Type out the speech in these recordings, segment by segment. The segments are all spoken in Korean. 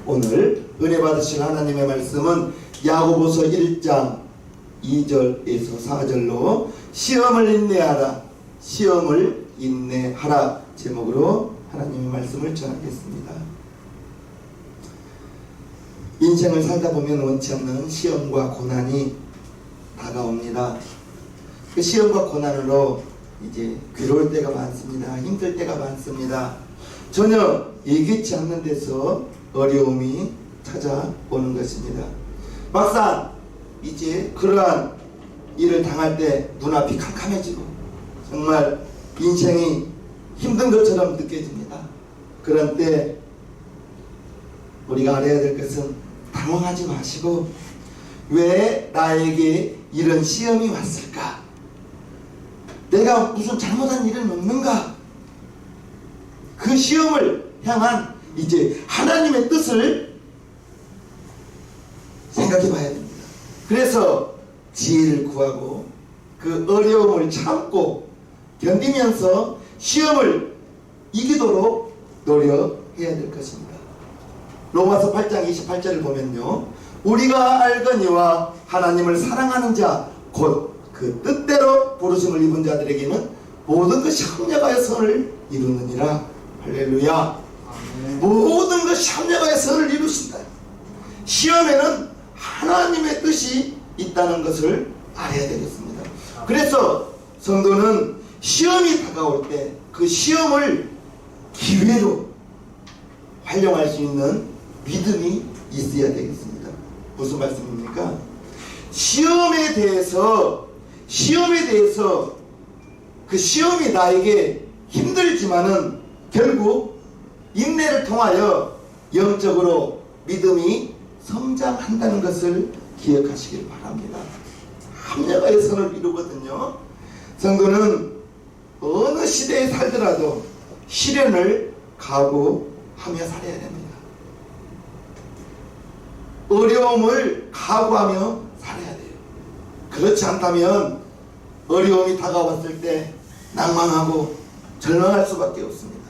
오늘 은혜 받으실 하나님의 말씀은 야고보서 1장 2절에서 4절로 시험을 인내하라, 시험을 인내하라 제목으로 하나님의 말씀을 전하겠습니다. 인생을 살다 보면 원치 않는 시험과 고난이 다가옵니다. 그 시험과 고난으로 이제 괴로울 때가 많습니다. 힘들 때가 많습니다. 전혀 예기치 않는 데서 어려움이 찾아오는 것입니다. 막상 이제 그러한 일을 당할 때 눈앞이 캄캄해지고 정말 인생이 힘든 것처럼 느껴집니다. 그런 때 우리가 알아야 될 것은 당황하지 마시고 왜 나에게 이런 시험이 왔을까? 내가 무슨 잘못한 일은 없는가? 그 시험을 향한 이제 하나님의 뜻을 생각해 봐야 됩니다. 그래서 지혜를 구하고 그 어려움을 참고 견디면서 시험을 이기도록 노력해야 될 것입니다. 로마서 8장 28절을 보면요, 우리가 알거니와 하나님을 사랑하는 자 곧 그 뜻대로 부르심을 입은 자들에게는 모든 것이 합력하여 선을 이루느니라. 할렐루야. 아멘. 모든 것이 합력하여 선을 이루신다. 시험에는 하나님의 뜻이 있다는 것을 알아야 되겠습니다. 그래서 성도는 시험이 다가올 때 그 시험을 기회로 활용할 수 있는 믿음이 있어야 되겠습니다. 무슨 말씀입니까? 시험에 대해서 그 시험이 나에게 힘들지만은 결국 인내를 통하여 영적으로 믿음이 성장한다는 것을 기억하시길 바랍니다. 합력하여 선을 이루거든요. 성도는 어느 시대에 살더라도 시련을 각오하며 살아야 됩니다. 어려움을 각오하며 살아야 돼요. 그렇지 않다면 어려움이 다가왔을 때 낭망하고 절망할 수밖에 없습니다.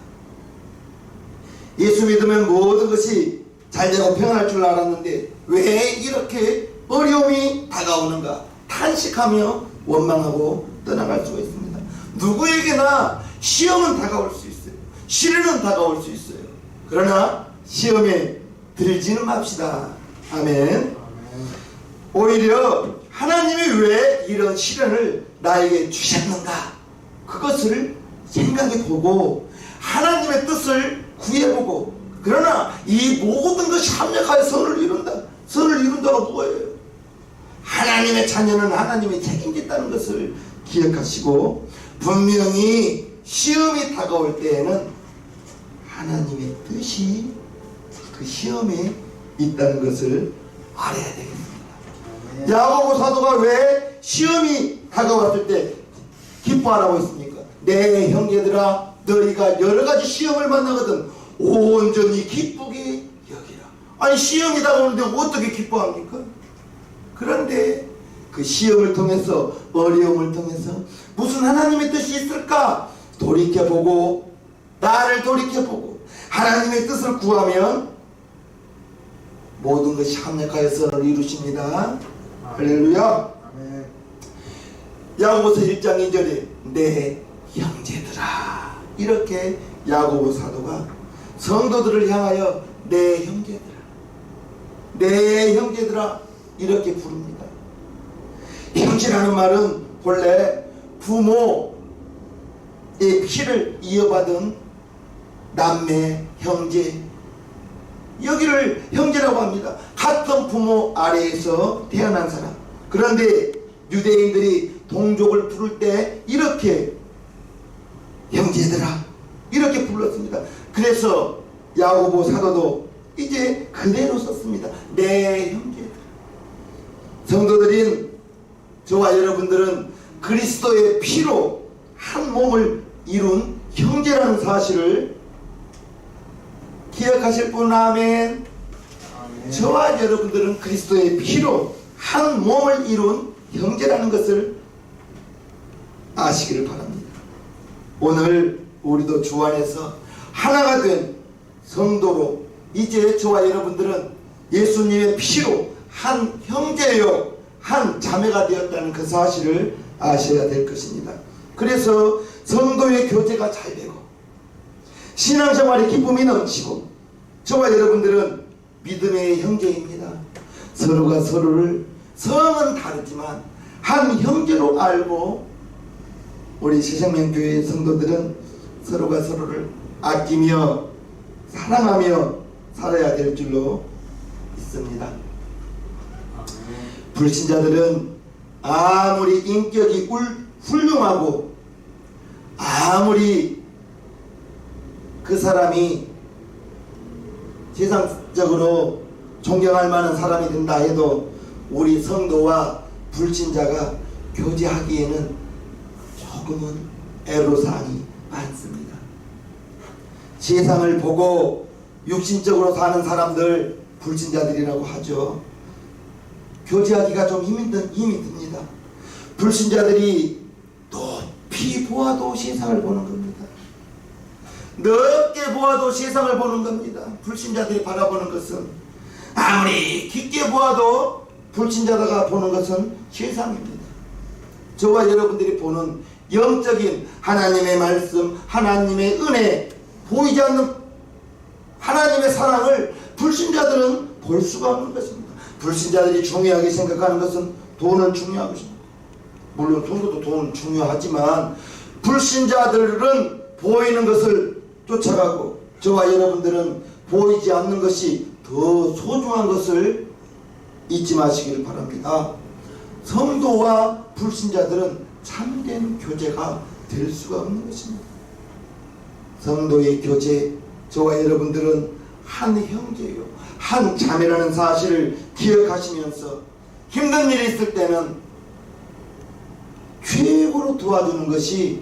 예수 믿으면 모든 것이 잘되고 평안할 줄 알았는데 왜 이렇게 어려움이 다가오는가 탄식하며 원망하고 떠나갈 수가 있습니다. 누구에게나 시험은 다가올 수 있어요. 시련은 다가올 수 있어요. 그러나 시험에 들지는 맙시다. 아멘. 오히려 하나님이 왜 이런 시련을 나에게 주셨는가, 그것을 생각해보고 하나님의 뜻을 구해보고, 그러나 이 모든 것이 합력하여 선을 이룬다. 선을 이룬다가 뭐예요? 하나님의 자녀는 하나님이 책임졌다는 것을 기억하시고, 분명히 시험이 다가올 때에는 하나님의 뜻이 그 시험에 있다는 것을 알아야 되겠습니다. 야고보 사도가 왜 시험이 다가왔을 때 기뻐하라고 했습니까? 내 형제들아, 너희가 여러가지 시험을 만나거든 온전히 기쁘게 여기라. 아니, 시험이 다가오는데 어떻게 기뻐합니까? 그런데 그 시험을 통해서, 어려움을 통해서 무슨 하나님의 뜻이 있을까 돌이켜보고, 나를 돌이켜보고 하나님의 뜻을 구하면 모든 것이 합력하여 선을 이루십니다. 할렐루야. 아멘. 야고보서 1장 2절에 내 형제들아, 이렇게 야고보 사도가 성도들을 향하여 내 형제들아, 내 형제들아 이렇게 부릅니다. 형제라는 말은 본래 부모의 피를 이어받은 남매, 형제, 여기를 형제라고 합니다. 같은 부모 아래에서 태어난 사람. 그런데 유대인들이 동족을 부를 때 이렇게 형제들아 이렇게 불렀습니다. 그래서 야고보 사도도 이제 그대로 썼습니다. 내 형제들. 성도들인 저와 여러분들은 그리스도의 피로 한 몸을 이룬 형제라는 사실을 기억하실 분, 아멘. 아멘. 저와 여러분들은 그리스도의 피로 한 몸을 이룬 형제라는 것을 아시기를 바랍니다. 오늘 우리도 주 안에서 하나가 된 성도로 이제 저와 여러분들은 예수님의 피로 한 형제요 한 자매가 되었다는 그 사실을 아셔야 될 것입니다. 그래서 성도의 교제가 잘 되고 신앙생활의 기쁨이 넘치고 저와 여러분들은 믿음의 형제입니다. 서로가 서로를 성은 다르지만 한 형제로 알고 우리 새생명교회 성도들은 서로가 서로를 아끼며 사랑하며 살아야 될 줄로 믿습니다. 불신자들은 아무리 인격이 훌륭하고 아무리 그 사람이 세상적으로 존경할 만한 사람이 된다 해도 우리 성도와 불신자가 교제하기에는 조금은 애로사항이 많습니다. 세상을 보고 육신적으로 사는 사람들 불신자들이라고 하죠. 교제하기가 좀 힘이 듭니다. 불신자들이 높이 보아도 세상을 보는 겁니다. 넓게 보아도 세상을 보는 겁니다. 불신자들이 바라보는 것은 아무리 깊게 보아도 불신자가 보는 것은 세상입니다. 저와 여러분들이 보는 영적인 하나님의 말씀, 하나님의 은혜, 보이지 않는 하나님의 사랑을 불신자들은 볼 수가 없는 것입니다. 불신자들이 중요하게 생각하는 것은 돈을 중요하고 있습니다. 물론 돈은 중요하지만 불신자들은 보이는 것을 쫓아가고 저와 여러분들은 보이지 않는 것이 더 소중한 것을 잊지 마시길 바랍니다. 성도와 불신자들은 참된 교제가 될 수가 없는 것입니다. 성도의 교제, 저와 여러분들은 한 형제요 한 자매라는 사실을 기억하시면서 힘든 일이 있을 때는 최고로 도와주는 것이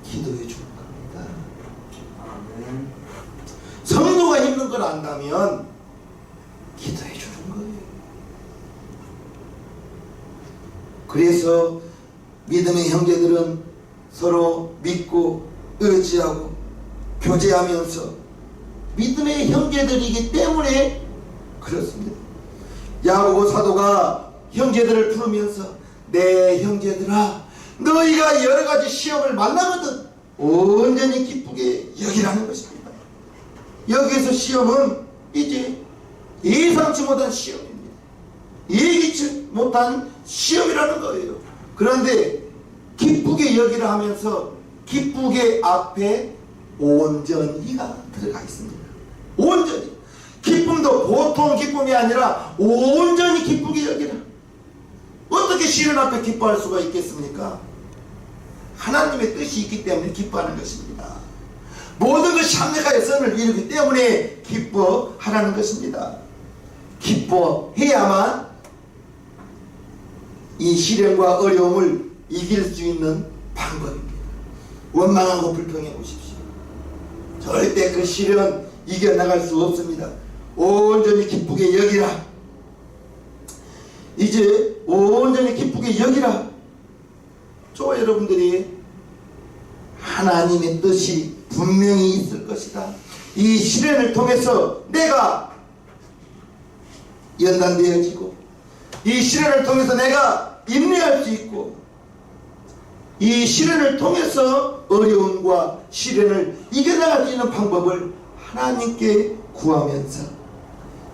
기도해 주는 겁니다. 성도가 힘든 걸 안다면 기도해 주는 거예요. 그래서 믿음의 형제들은 서로 믿고 의지하고 교제하면서 믿음의 형제들이기 때문에 그렇습니다. 야고보 사도가 형제들을 부르면서 내 형제들아 너희가 여러가지 시험을 만나거든 온전히 기쁘게 여기라는 것입니다. 여기에서 시험은 이제 예상치 못한 시험입니다. 예기치 못한 시험이라는 거예요. 그런데 기쁘게 여기라 하면서 기쁘게 앞에 온전히가 들어가 있습니다. 온전히 기쁨도 보통 기쁨이 아니라 온전히 기쁘게 여기라. 어떻게 시련 앞에 기뻐할 수가 있겠습니까? 하나님의 뜻이 있기 때문에 기뻐하는 것입니다. 모든 것이 합력하여 선을 이루기 때문에 기뻐하라는 것입니다. 기뻐해야만 이 시련과 어려움을 이길 수 있는 방법입니다. 원망하고 불평해 보십시오. 절대 그 시련 이겨나갈 수 없습니다. 온전히 기쁘게 여기라. 이제 온전히 기쁘게 여기라. 저와 여러분들이 하나님의 뜻이 분명히 있을 것이다. 이 시련을 통해서 내가 연단되어지고 이 시련을 통해서 내가 인내할 수 있고 이 시련을 통해서 어려움과 시련을 이겨나갈 수 있는 방법을 하나님께 구하면서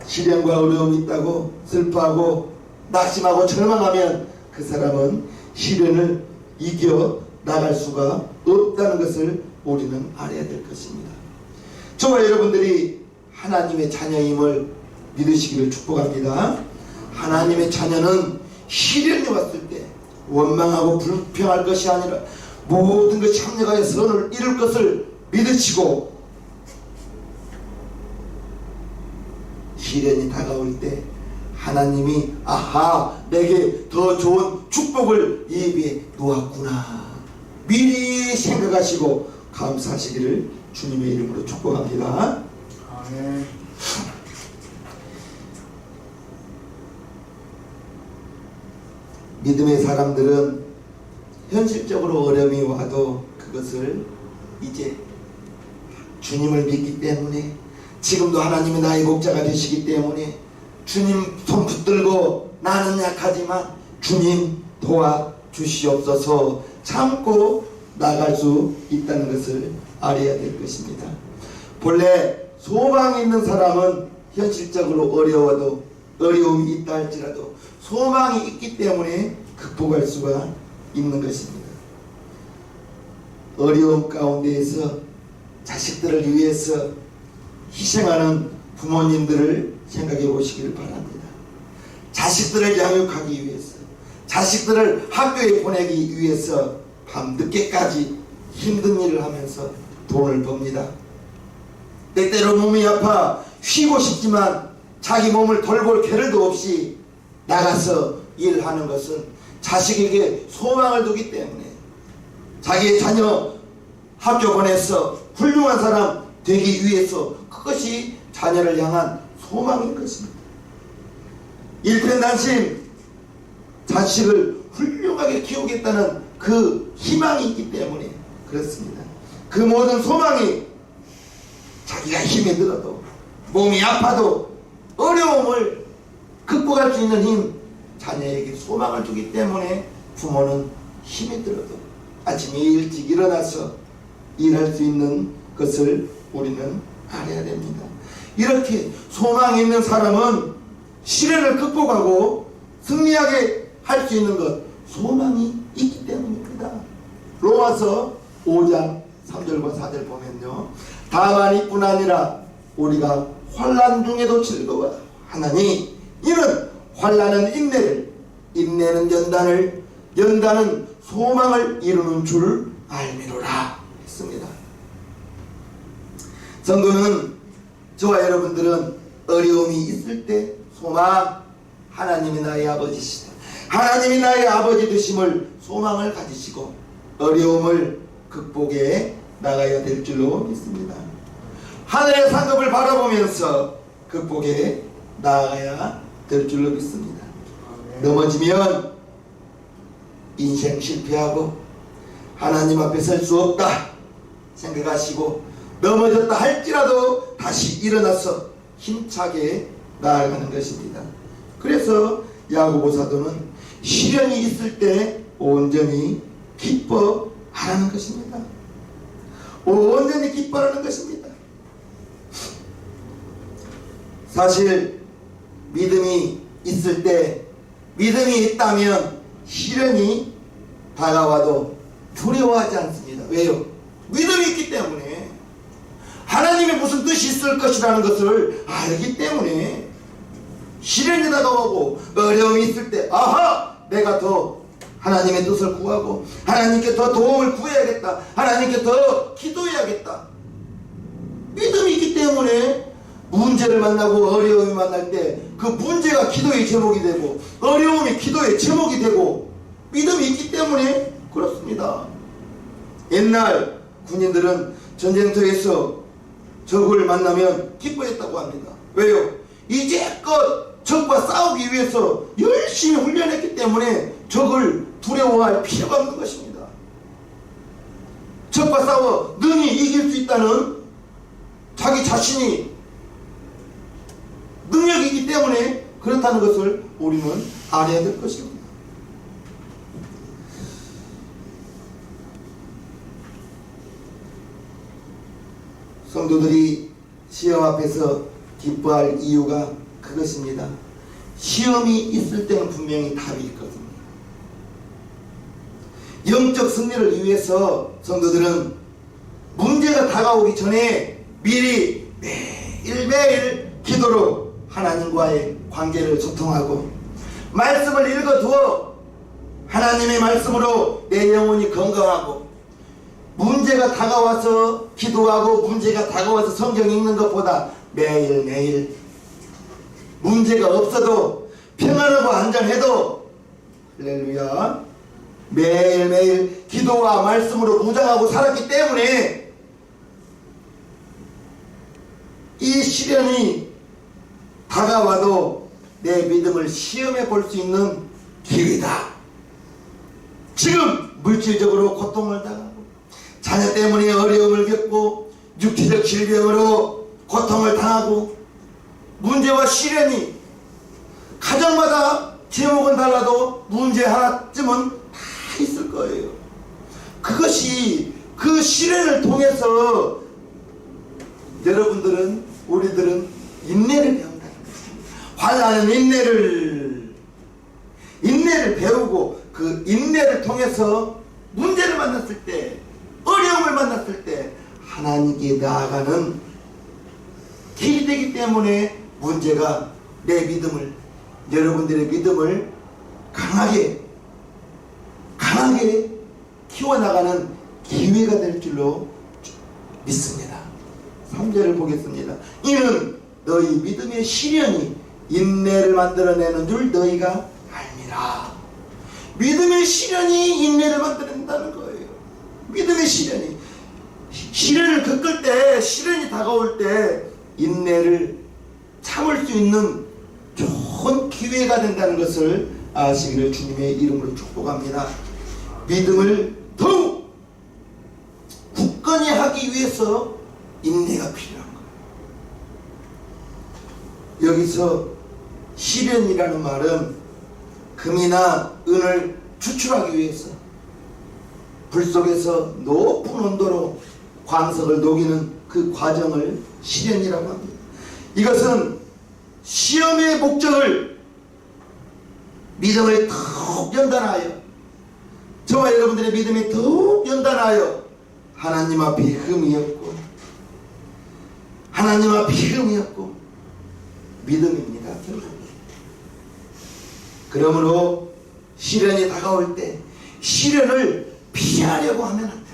시련과 어려움이 있다고 슬퍼하고 낙심하고 절망하면 그 사람은 시련을 이겨 나갈 수가 없다는 것을 우리는 알아야 될 것입니다. 저와 여러분들이 하나님의 자녀임을 믿으시기를 축복합니다. 하나님의 자녀는 시련이 왔을 때 원망하고 불평할 것이 아니라 모든 것이 합력하여 선을 이룰 것을 믿으시고 시련이 다가올 때 하나님이 아하 내게 더 좋은 축복을 예비해 놓았구나 미리 생각하시고 감사하시기를 주님의 이름으로 축복합니다. 아멘. 믿음의 사람들은 현실적으로 어려움이 와도 그것을 이제 주님을 믿기 때문에, 지금도 하나님이 나의 목자가 되시기 때문에 주님 손 붙들고 나는 약하지만 주님 도와주시옵소서 참고 나갈 수 있다는 것을 알아야 될 것입니다. 본래 소망이 있는 사람은 현실적으로 어려움이 있다 할지라도 소망이 있기 때문에 극복할 수가 있는 것입니다. 어려움 가운데에서 자식들을 위해서 희생하는 부모님들을 생각해 보시기를 바랍니다. 자식들을 양육하기 위해서, 자식들을 학교에 보내기 위해서 밤늦게까지 힘든 일을 하면서 돈을 법니다. 때때로 몸이 아파 쉬고 싶지만 자기 몸을 돌볼 겨를도 없이 나가서 일하는 것은 자식에게 소망을 두기 때문에, 자기의 자녀 학교 보내서 훌륭한 사람 되기 위해서 그것이 자녀를 향한 소망인 것입니다. 일편단심 자식을 훌륭하게 키우겠다는 그 희망이 있기 때문에 그렇습니다. 그 모든 소망이 자기가 힘이 들어도, 몸이 아파도 어려움을 극복할 수 있는 힘, 자녀에게 소망을 주기 때문에 부모는 힘이 들어도 아침에 일찍 일어나서 일할 수 있는 것을 우리는 알아야 됩니다. 이렇게 소망이 있는 사람은 시련을 극복하고 승리하게 할 수 있는 것, 소망이 있기 때문입니다. 로마서 5장 3절과 4절 보면요, 다만 이뿐 아니라 우리가 환난 중에도 즐거워 하나니 이는 환난은 인내를, 인내는 연단을, 연단은 소망을 이루는 줄 알미로라 했습니다. 성도는, 저와 여러분들은 어려움이 있을 때 소망, 하나님이 나의 아버지시다, 하나님이 나의 아버지 되심을 소망을 가지시고 어려움을 극복해 나가야 될 줄로 믿습니다. 하늘의 상급을 바라보면서 극복해 나아가야 될 줄로 믿습니다. 넘어지면 인생 실패하고 하나님 앞에 설 수 없다 생각하시고 넘어졌다 할지라도 다시 일어나서 힘차게 나아가는 것입니다. 그래서 야고보 사도는 시련이 있을 때 온전히 기뻐하라는 것입니다. 온전히 기뻐하라는 것입니다. 사실 믿음이 있을 때, 믿음이 있다면 시련이 다가와도 두려워하지 않습니다. 왜요? 믿음이 있기 때문에, 하나님의 무슨 뜻이 있을 것이라는 것을 알기 때문에 시련이 다가오고 어려움이 있을 때, 아하! 내가 더 하나님의 뜻을 구하고 하나님께 더 도움을 구해야겠다, 하나님께 더 기도해야겠다. 믿음이 있기 때문에 문제를 만나고 어려움을 만날 때 그 문제가 기도의 제목이 되고 어려움이 기도의 제목이 되고, 믿음이 있기 때문에 그렇습니다. 옛날 군인들은 전쟁터에서 적을 만나면 기뻐했다고 합니다. 왜요? 이제껏 적과 싸우기 위해서 열심히 훈련했기 때문에 적을 두려워할 필요가 없는 것입니다. 적과 싸워 능히 이길 수 있다는 자기 자신이 능력이 있기 때문에 그렇다는 것을 우리는 알아야 될 것입니다. 성도들이 시험 앞에서 기뻐할 이유가 그것입니다. 시험이 있을 때는 분명히 답이 있거든요. 영적 승리를 위해서 성도들은 문제가 다가오기 전에 미리 매일매일 기도로 하나님과의 관계를 소통하고 말씀을 읽어두어 하나님의 말씀으로 내 영혼이 건강하고, 문제가 다가와서 기도하고 문제가 다가와서 성경 읽는 것보다 매일매일 문제가 없어도 평안하고 안전해도 할렐루야 매일매일 기도와 말씀으로 무장하고 살았기 때문에 이 시련이 다가와도 내 믿음을 시험해 볼 수 있는 기회다. 지금 물질적으로 고통을 당하고 자녀 때문에 어려움을 겪고 육체적 질병으로 고통을 당하고 문제와 시련이 가정마다 제목은 달라도 문제 하나쯤은 다 있을 거예요. 그것이 그 시련을 통해서 여러분들은 우리들은 인내를 배운다는 것입니다. 환난은 인내를 배우고 그 인내를 통해서 문제를 만났을 때 어려움을 만났을 때 하나님께 나아가는 길이 되기 때문에 문제가 내 믿음을 여러분들의 믿음을 강하게 키워나가는 기회가 될 줄로 믿습니다. 3절을 보겠습니다. 이는 너희 믿음의 시련이 인내를 만들어내는 줄 너희가 알미라. 믿음의 시련이 인내를 만들어낸다는 거예요. 믿음의 시련을 겪을 때, 시련이 다가올 때 인내를 참을 수 있는 좋은 기회가 된다는 것을 아시기를 주님의 이름으로 축복합니다. 믿음을 더욱 굳건히 하기 위해서 인내가 필요한 거예요. 여기서 시련이라는 말은 금이나 은을 추출하기 위해서 불 속에서 높은 온도로 광석을 녹이는 그 과정을 시련이라고 합니다. 이것은 시험의 목적을 믿음을 더욱 연단하여 저와 여러분들의 믿음이 더욱 연단하여 하나님 앞에 흠이었고 믿음입니다. 그러므로 시련이 다가올 때 시련을 피하려고 하면 안 됩니다.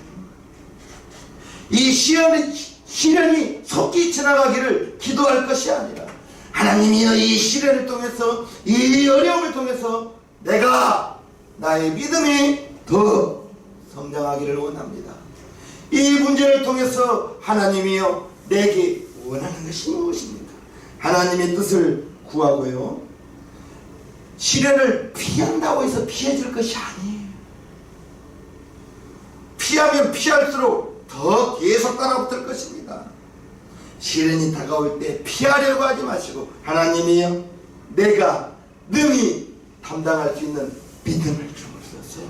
이 시련이 속히 지나가기를 기도할 것이 아니라 하나님이여 이 시련을 통해서 이 어려움을 통해서 내가 나의 믿음이 더 성장하기를 원합니다. 이 문제를 통해서 하나님이여 내게 원하는 것이 무엇입니까? 하나님의 뜻을 구하고요. 시련을 피한다고 해서 피해줄 것이 아니에요. 피하면 피할수록 더 계속 따라붙을 것입니다. 시련이 다가올 때 피하려고 하지 마시고 하나님이여 내가 능히 담당할 수 있는 믿음을 주옵소서.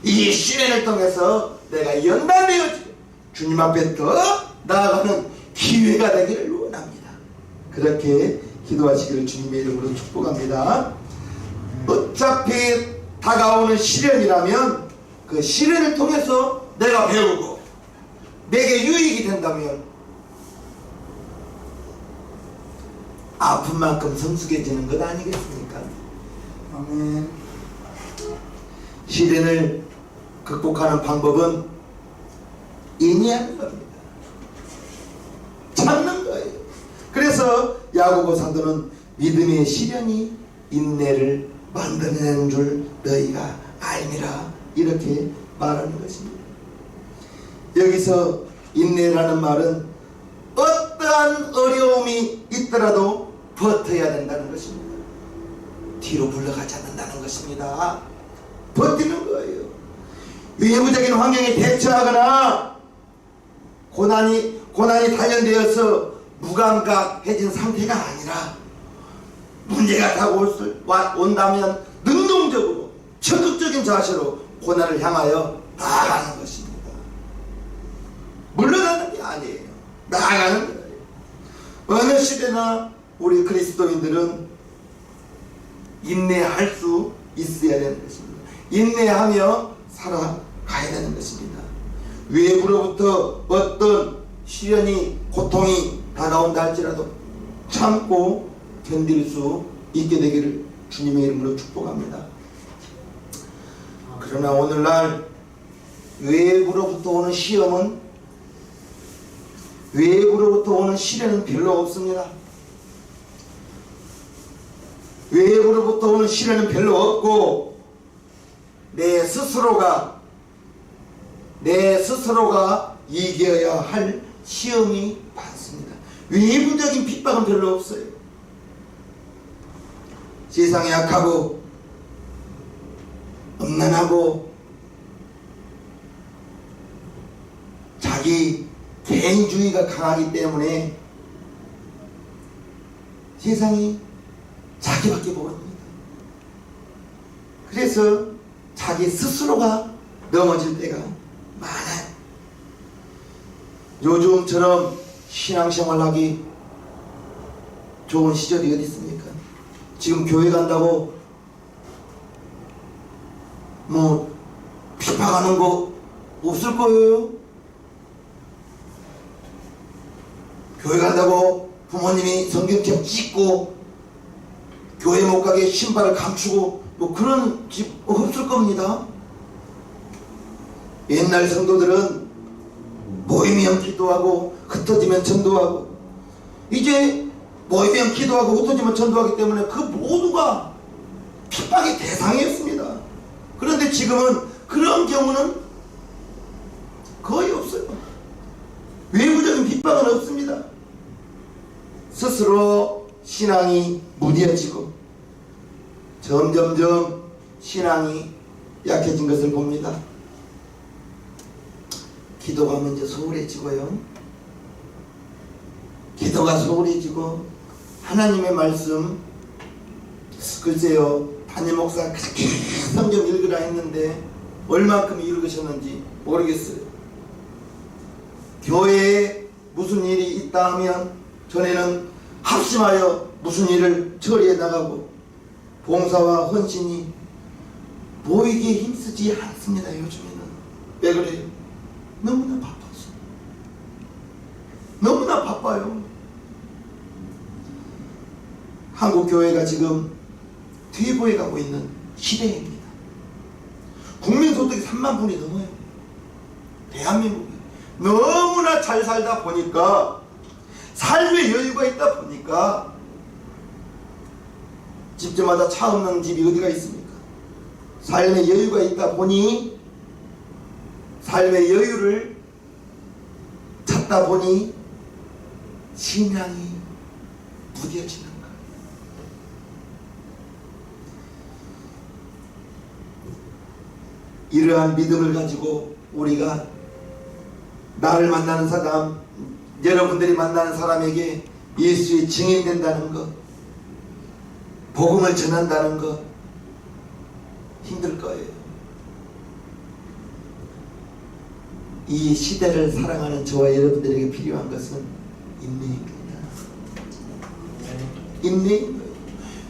이 시련을 통해서 내가 연단되어지고 주님 앞에 더 나아가는 기회가 되기를 원합니다. 그렇게 기도하시기를 주님의 이름으로 축복합니다. 어차피 다가오는 시련이라면 그 시련을 통해서 내가 배우고 내게 유익이 된다면 아픈 만큼 성숙해지는 것 아니겠습니까? 아멘. 시련을 극복하는 방법은 인내하는 겁니다. 참는 거예요. 그래서 야고보 사도는 믿음의 시련이 인내를 만들어내는 줄 너희가 알미라 이렇게 말하는 것입니다. 여기서 인내라는 말은 어떠한 어려움이 있더라도 버텨야 된다는 것입니다. 뒤로 물러가지 않는다는 것입니다. 버티는 거예요. 외부적인 환경에 대처하거나 고난이 단련되어서 무감각해진 상태가 아니라 문제가 다가온다면 능동적으로 적극적인 자세로 고난을 향하여 나아가는 것입니다. 물러가는 게 아니에요. 나아가는 거예요. 어느 시대나 우리 그리스도인들은 인내할 수 있어야 되는 것입니다. 인내하며 살아가야 되는 것입니다. 외부로부터 어떤 시련이 고통이 다가온다 할지라도 참고 견딜 수 있게 되기를 주님의 이름으로 축복합니다. 그러나 오늘날 외부로부터 오는 시련은 별로 없습니다. 외부로부터 오는 시련은 별로 없고 내 스스로가 이겨야 할 시험이 많습니다. 외부적인 핍박은 별로 없어요. 세상이 약하고 엄난하고 자기 개인주의가 강하기 때문에 세상이 자기밖에 모릅니다. 그래서 자기 스스로가 넘어질 때가 많아요. 요즘처럼 신앙생활하기 좋은 시절이 어디 있습니까? 지금 교회 간다고 뭐 핍박하는 거 없을 거예요. 교회 간다고 부모님이 성경책 찍고 교회 못 가게 신발을 감추고 뭐 그런 집 없을 겁니다. 옛날 성도들은 모이면 기도하고 흩어지면 전도하고, 이제 모이면 기도하고 흩어지면 전도하기 때문에 그 모두가 핍박의 대상이었습니다. 그런데 지금은 그런 경우는 거의 없어요. 외부적인 핍박은 없습니다. 스스로 신앙이 무뎌지고 점점점 신앙이 약해진 것을 봅니다. 기도가 먼저 소홀해지고요. 기도가 소홀해지고 하나님의 말씀, 글쎄요, 담임 목사 그렇게 성경 읽으라 했는데 얼만큼 읽으셨는지 모르겠어요. 교회에 무슨 일이 있다 하면 전에는 합심하여 무슨 일을 처리해 나가고 봉사와 헌신이 보이기에 힘쓰지 않습니다. 요즘에는. 왜 그래요? 너무나 바빠서. 너무나 바빠요. 한국 교회가 지금 퇴보해 가고 있는 시대입니다. 국민 소득이 3만 분이 넘어요. 대한민국이 너무나 잘 살다 보니까, 삶의 여유가 있다 보니까 집집마다 차 없는 집이 어디가 있습니까? 삶의 여유가 있다 보니, 삶의 여유를 찾다 보니 신앙이 무뎌지는 거예요. 이러한 믿음을 가지고 우리가 나를 만나는 사람, 여러분들이 만나는 사람에게 예수의 증인 된다는 것, 복음을 전한다는 것 힘들 거예요. 이 시대를 사랑하는 저와 여러분들에게 필요한 것은 인내입니다. 인내인 거예요.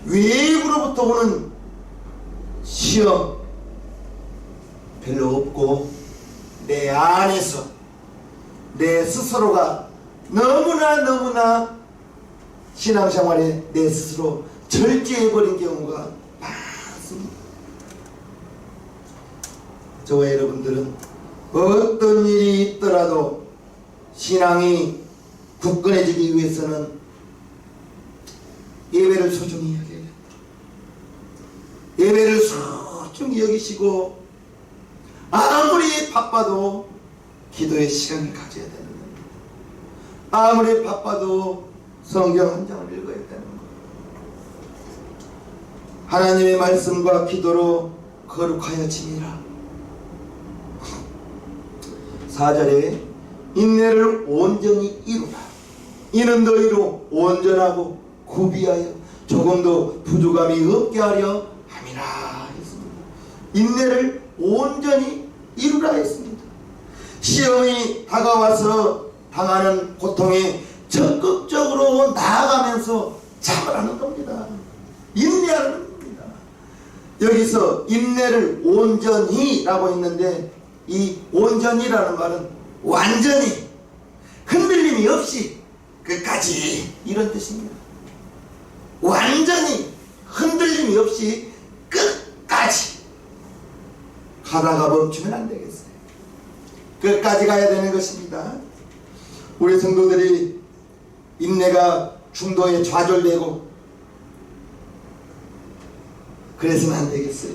외부로부터 오는 시험 별로 없고, 내 안에서 내 스스로가 너무나 신앙생활에 내 스스로 절제해버린 경우가 많습니다. 저와 여러분들은 어떤 일이 있더라도 신앙이 굳건해지기 위해서는 예배를 소중히 여겨야 된다. 예배를 소중히 여기시고 아무리 바빠도 기도의 시간을 가져야 되는 겁니다. 아무리 바빠도 성경 한 장을 읽어야 되는 겁니다. 하나님의 말씀과 기도로 거룩하여지니라. 4절에 인내를 온전히 이루라. 이는 너희로 온전하고 구비하여 조금도 부족함이 없게 하려 함이라 했습니다. 인내를 온전히 이루라 했습니다. 시험이 다가와서 당하는 고통에 적극적으로 나아가면서 참으라는 겁니다. 인내하는 겁니다. 여기서 인내를 온전히 라고 했는데, 이 온전히라는 말은 완전히 흔들림이 없이 끝까지 이런 뜻입니다. 완전히 흔들림이 없이 끝까지 가다가 멈추면 안 되겠어요. 끝까지 가야 되는 것입니다. 우리 성도들이 인내가 중도에 좌절되고 그래서는 안 되겠어요.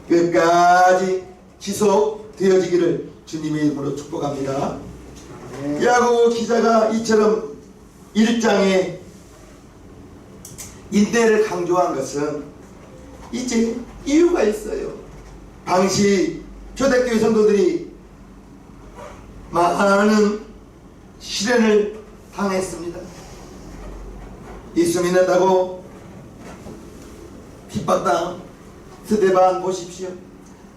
끝까지 지속되어지기를 주님의 이름으로 축복합니다. 야고보 기자가 이처럼 1장에 인내를 강조한 것은 이제 이유가 있어요. 당시 초대교회 성도들이 많은 시련을 당했습니다. 예수 믿는다고 핍박당 스데반 보십시오.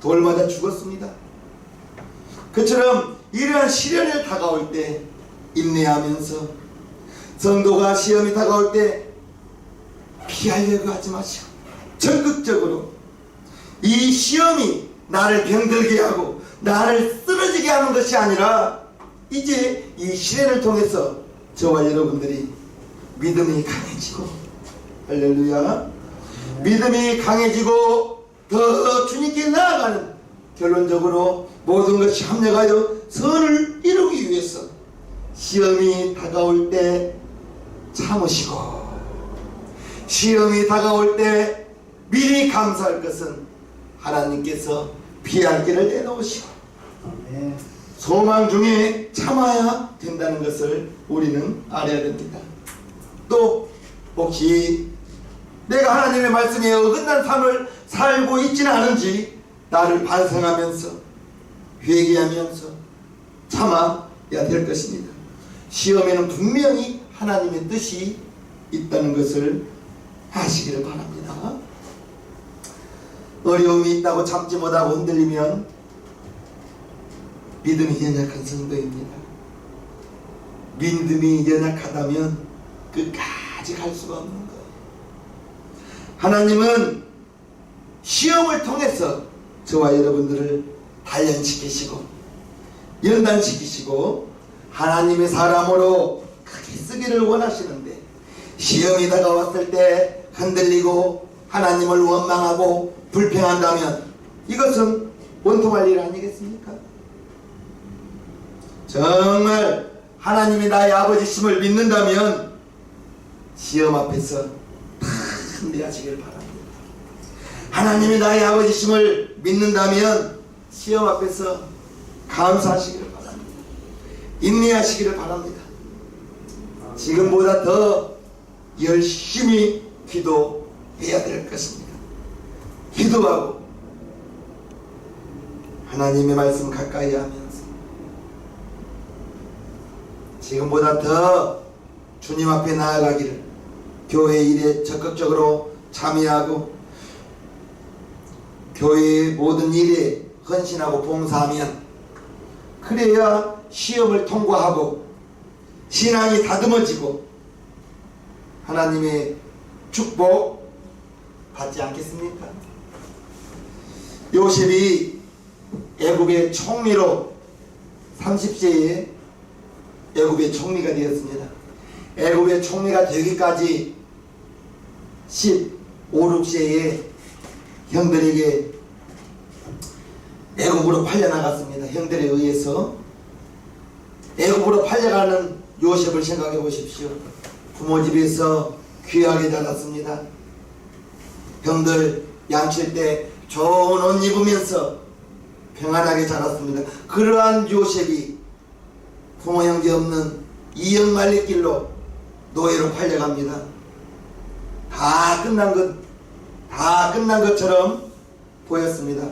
돌 맞아 죽었습니다. 그처럼 이러한 시련을 다가올 때 인내하면서, 성도가 시험이 다가올 때 피하려고 하지 마시고 적극적으로 이 시험이 나를 병들게 하고 나를 쓰러지게 하는 것이 아니라 이제 이 시련을 통해서 저와 여러분들이 믿음이 강해지고, 할렐루야, 믿음이 강해지고 더 주님께 나아가는, 결론적으로 모든 것이 합력하여 선을 이루기 위해서 시험이 다가올 때 참으시고, 시험이 다가올 때 미리 감사할 것은 하나님께서 피할 길을 내놓으시고 소망 중에 참아야 된다는 것을 우리는 알아야 됩니다. 또 혹시 내가 하나님의 말씀에 어긋난 삶을 살고 있지는 않은지 나를 반성하면서 회개하면서 참아야 될 것입니다. 시험에는 분명히 하나님의 뜻이 있다는 것을 아시기를 바랍니다. 어려움이 있다고 참지 못하고 흔들리면 믿음이 연약한 성도입니다. 믿음이 연약하다면 끝까지 갈 수가 없는 거예요. 하나님은 시험을 통해서 저와 여러분들을 단련시키시고 연단시키시고 하나님의 사람으로 크게 쓰기를 원하시는데, 시험이 다가왔을 때 흔들리고 하나님을 원망하고 불평한다면 이것은 원통할 일 아니겠습니까? 정말 하나님이 나의 아버지심을 믿는다면 시험 앞에서 다 승리하시길 바랍니다. 하나님이 나의 아버지심을 믿는다면 시험 앞에서 감사하시기를 바랍니다. 인내하시기를 바랍니다. 지금보다 더 열심히 기도해야 될 것입니다. 기도하고 하나님의 말씀 가까이 하면서 지금보다 더 주님 앞에 나아가기를, 교회 일에 적극적으로 참여하고 교회의 모든 일에 헌신하고 봉사하면, 그래야 시험을 통과하고 신앙이 다듬어지고 하나님의 축복 받지 않겠습니까? 요셉이 애굽의 총리로 30세에 애굽의 총리가 되었습니다. 애굽의 총리가 되기까지 15, 16세에 형들에게 애굽으로 팔려나갔습니다. 형들에 의해서. 애굽으로 팔려가는 요셉을 생각해 보십시오. 부모 집에서 귀하게 자랐습니다. 형들 양칠 때 좋은 옷 입으면서 평안하게 자랐습니다. 그러한 요셉이 부모 형제 없는 이역말리 길로 노예로 팔려갑니다. 다 끝난 것처럼 보였습니다.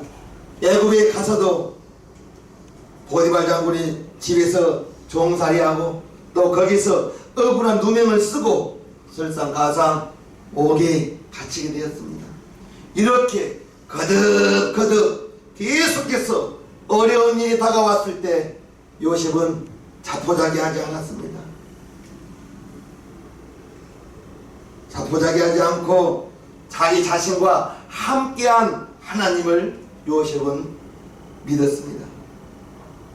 애굽에 가서도 보디발 장군의 집에서 종살이하고 또 거기서 억울한 누명을 쓰고 설상가상 옥에 갇히게 되었습니다. 이렇게 거듭 계속해서 어려운 일이 다가왔을 때 요셉은 자포자기하지 않았습니다. 자포자기하지 않고 자기 자신과 함께한 하나님을 요셉은 믿었습니다.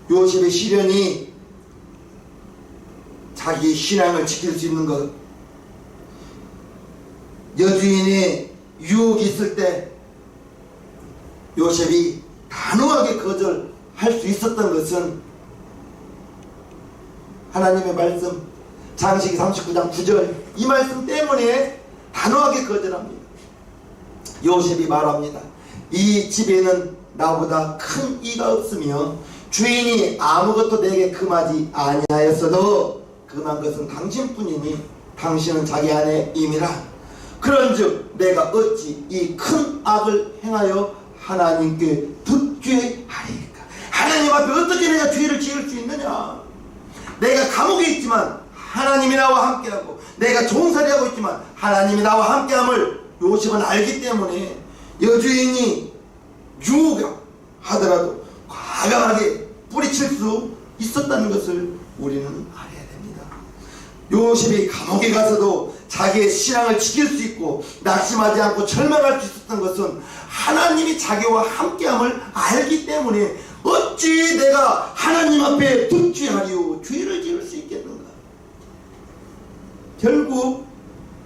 요셉의 시련이 자기 신앙을 지킬 수 있는 것, 여주인의 유혹이 있을 때 요셉이 단호하게 거절할 수 있었던 것은 하나님의 말씀, 창세기 39장 9절 이 말씀 때문에 단호하게 거절합니다. 요셉이 말합니다. 이 집에는 나보다 큰 이가 없으며 주인이 아무것도 내게 금하지 아니하였어도 금한 것은 당신뿐이니 당신은 자기 안에 임이라. 그런즉 내가 어찌 이 큰 악을 행하여 하나님께 득죄하리까? 하나님 앞에 어떻게 내가 죄를 지을 수 있느냐? 내가 감옥에 있지만 하나님이 나와 함께하고, 내가 종살이하고 있지만 하나님이 나와 함께함을 요셉은 알기 때문에 여주인이 유혹하더라도 과감하게 뿌리칠 수 있었다는 것을 우리는 알아야 됩니다. 요셉이 감옥에 가서도 자기의 신앙을 지킬 수 있고 낙심하지 않고 절망할 수 있었던 것은 하나님이 자기와 함께함을 알기 때문에, 어찌 내가 하나님 앞에 득죄하리요 죄를 지을 수 있겠는가. 결국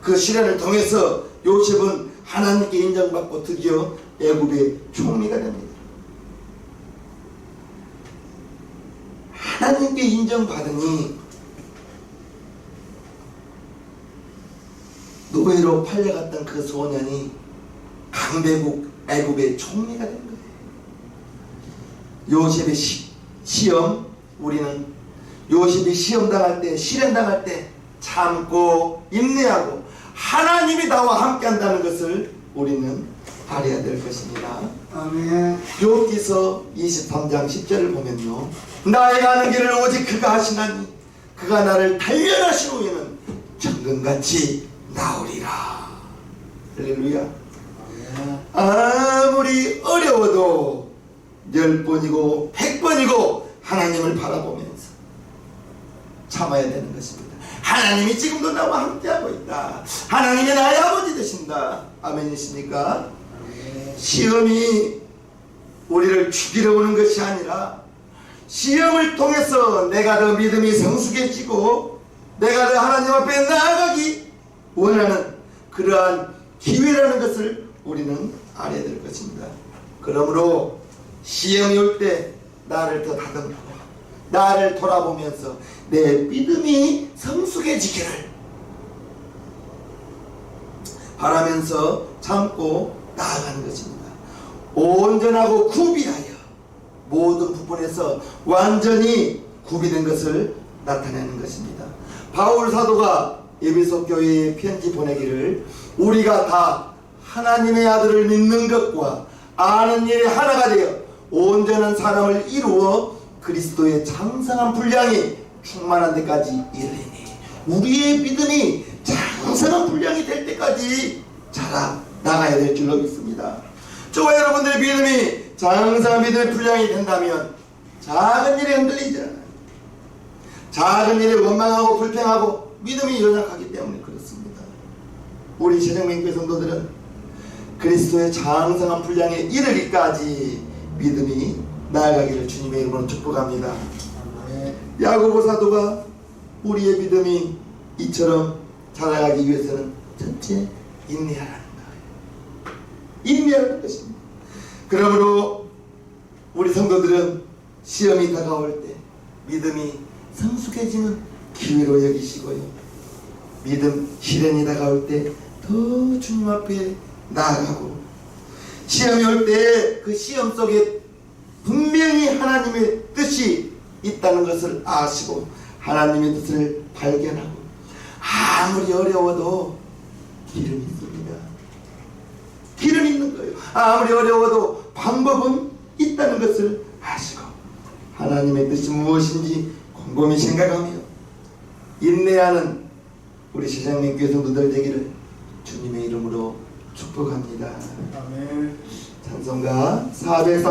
그 시련을 통해서 요셉은 하나님께 인정받고 드디어 애굽의 총리가 됩니다. 하나님께 인정받으니 노예로 팔려갔던 그 소년이 강대국 애굽의 총리가 된 거예요. 요셉의 시험, 우리는 요셉이 시험 당할 때, 시련 당할 때 참고 인내하고 하나님이 나와 함께 한다는 것을 우리는 알아야 될 것입니다. 아멘. 욥기서 23장 10절을 보면요, 나의 가는 길을 오직 그가 하시나니 그가 나를 단련하신 후에는 정금같이 나오리라. 할렐루야. 아무리 어려워도 10번이고 100번이고 하나님을 바라보면서 참아야 되는 것입니다. 하나님이 지금도 나와 함께하고 있다. 하나님이 나의 아버지 되신다. 아멘이십니까? 시험이 우리를 죽이러 오는 것이 아니라, 시험을 통해서 내가 더 믿음이 성숙해지고 내가 더 하나님 앞에 나아가기 원하는 그러한 기회라는 것을 우리는 알아야 될 것입니다. 그러므로 시험이 올 때 나를 더 다듬고 나를 돌아보면서 내 믿음이 성숙해지기를 바라면서 참고 나아가는 것입니다. 온전하고 구비하여 모든 부분에서 완전히 구비된 것을 나타내는 것입니다. 바울 사도가 에베소 교회에 편지 보내기를, 우리가 다 하나님의 아들을 믿는 것과 아는 일에 하나가 되어 온전한 사람을 이루어 그리스도의 장성한 분량이 충만한 데까지 이르리니, 우리의 믿음이 장성한 분량이 될 때까지 자라 나가야 될 줄로 믿습니다. 저와 여러분들의 믿음이 장성한 믿음의 분량이 된다면 작은 일에 흔들리지 않아요. 작은 일에 원망하고 불평하고 믿음이 연약하기 때문에 그렇습니다. 우리 세정맹교회 성도들은 그리스도의 장성한 분량에 이르기까지 믿음이 나아가기를 주님의 이름으로 축복합니다. 야고보 사도가 우리의 믿음이 이처럼 자라가기 위해서는 첫째 인내하라는 거예요. 인내하는 것입니다. 그러므로 우리 성도들은 시험이 다가올 때 믿음이 성숙해지는 기회로 여기시고요, 믿음 시련이 다가올 때 더 주님 앞에 나아가고, 시험이 올 때 그 시험 속에 분명히 하나님의 뜻이 있다는 것을 아시고 하나님의 뜻을 발견하고, 아무리 어려워도 길은 있습니다. 길은 있는 거예요. 아무리 어려워도 방법은 있다는 것을 아시고 하나님의 뜻이 무엇인지 곰곰이 생각하며 인내하는 우리 세상민교회 성도들 되기를 주님의 이름으로 축복합니다. 아멘. 찬송가 403